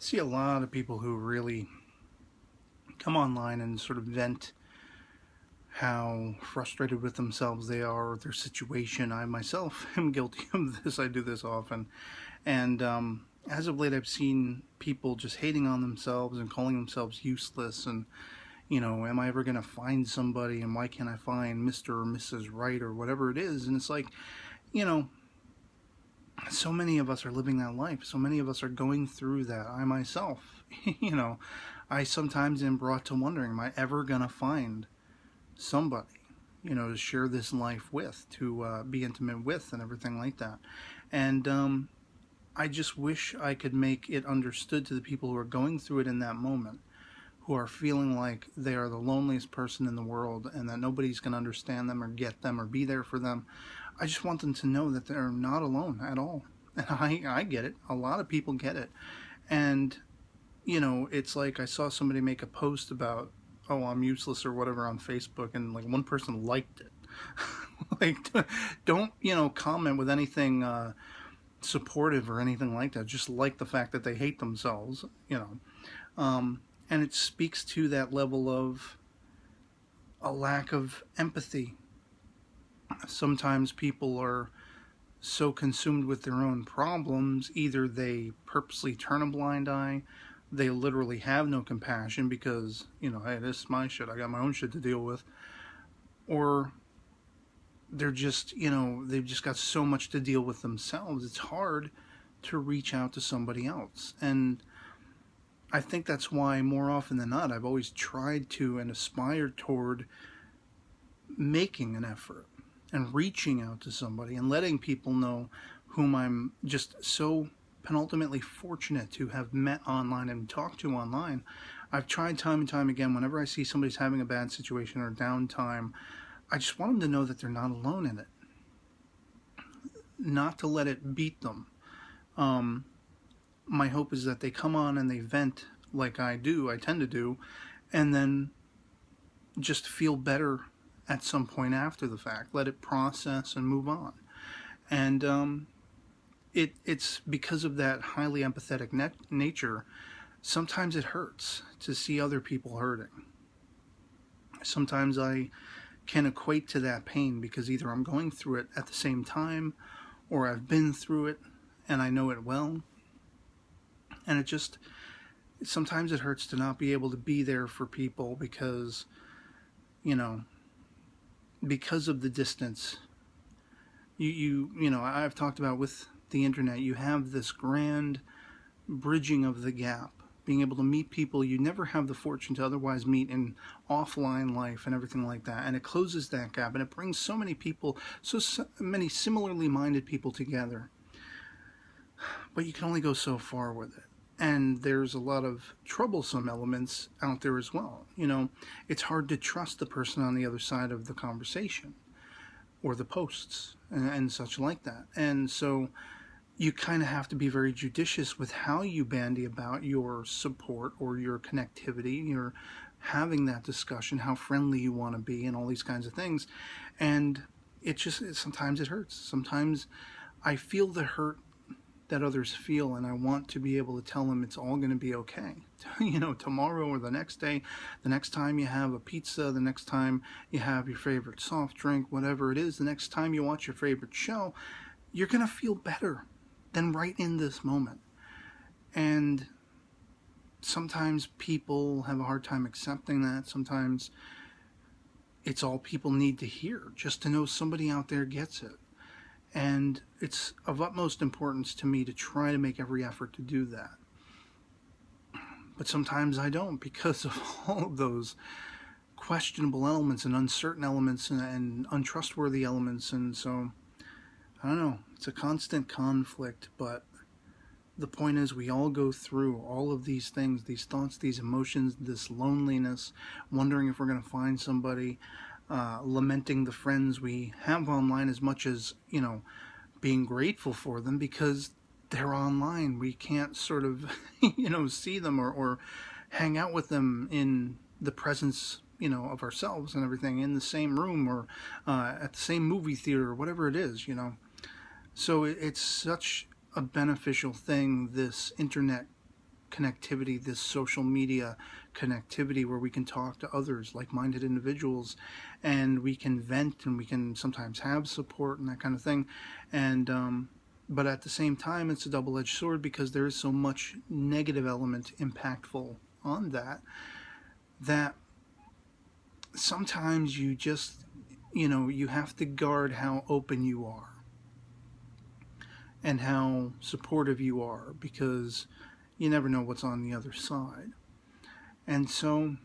See a lot of people who really come online and sort of vent how frustrated with themselves they are or their situation. I myself am guilty of this. I do this often. And as of late, I've seen people just hating on themselves and calling themselves useless. And, am I ever going to find somebody? And why can't I find Mr. or Mrs. Right or whatever it is? And it's like, you know, so many of us are living that life. So many of us are going through that. I myself, I sometimes am brought to wondering, am I ever going to find somebody, to share this life with, to be intimate with, and everything like that. And I just wish I could make it understood to the people who are going through it in that moment, who are feeling like they are the loneliest person in the world and that nobody's going to understand them or get them or be there for them. I just want them to know that they're not alone at all. And I get it. A lot of people get it. And, it's like I saw somebody make a post about, oh, I'm useless or whatever on Facebook, and like one person liked it. Like, don't, comment with anything supportive or anything like that. Just like the fact that they hate themselves, and it speaks to that level of a lack of empathy. Sometimes people are so consumed with their own problems, either they purposely turn a blind eye, they literally have no compassion because, hey, this is my shit, I got my own shit to deal with, or they're just, they've just got so much to deal with themselves, it's hard to reach out to somebody else. And I think that's why more often than not, I've always tried to and aspired toward making an effort and reaching out to somebody and letting people know whom I'm just so penultimately fortunate to have met online and talked to online. I've tried time and time again, whenever I see somebody's having a bad situation or downtime, I just want them to know that they're not alone in it. Not to let it beat them. My hope is that they come on and they vent like I tend to do, and then just feel better at some point after the fact. Let it process and move on. And it's because of that highly empathetic nature, sometimes it hurts to see other people hurting. Sometimes I can equate to that pain because either I'm going through it at the same time or I've been through it and I know it well. And sometimes it hurts to not be able to be there for people because, because of the distance. I've talked about with the internet, you have this grand bridging of the gap, being able to meet people you never have the fortune to otherwise meet in offline life and everything like that. And it closes that gap and it brings so many people, so many similarly minded people together. But you can only go so far with it. And there's a lot of troublesome elements out there as well. It's hard to trust the person on the other side of the conversation or the posts and such like that. And so you kind of have to be very judicious with how you bandy about your support or your connectivity, your having that discussion, how friendly you want to be, and all these kinds of things. And sometimes it hurts. Sometimes I feel the hurt that others feel, and I want to be able to tell them it's all going to be okay. Tomorrow or the next day, the next time you have a pizza, the next time you have your favorite soft drink, whatever it is, the next time you watch your favorite show, you're going to feel better than right in this moment. And sometimes people have a hard time accepting that. Sometimes it's all people need to hear, just to know somebody out there gets it. And it's of utmost importance to me to try to make every effort to do that. But sometimes I don't, because of all of those questionable elements and uncertain elements and untrustworthy elements. And so, I don't know, it's a constant conflict, but the point is we all go through all of these things, these thoughts, these emotions, this loneliness, wondering if we're going to find somebody, lamenting the friends we have online as much as, being grateful for them because they're online. We can't sort of, see them or hang out with them in the presence, of ourselves and everything in the same room or at the same movie theater or whatever it is, So it's such a beneficial thing, this internet connectivity, this social media connectivity where we can talk to others, like-minded individuals, and we can vent, and we can sometimes have support and that kind of thing. And but at the same time, it's a double-edged sword, because there is so much negative element impactful on that sometimes you just, you have to guard how open you are and how supportive you are, because you never know what's on the other side. And so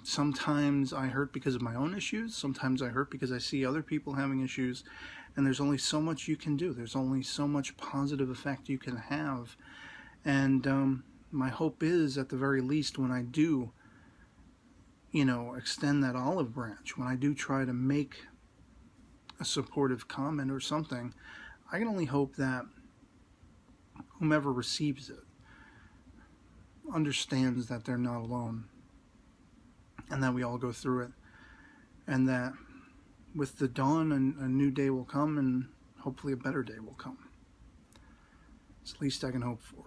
sometimes I hurt because of my own issues. Sometimes I hurt because I see other people having issues, and there's only so much you can do. There's only so much positive effect you can have. And my hope is, at the very least, when I do, extend that olive branch, when I do try to make a supportive comment or something, I can only hope that whomever receives it understands that they're not alone, and that we all go through it, and that with the dawn, a new day will come, and hopefully a better day will come. It's the least I can hope for.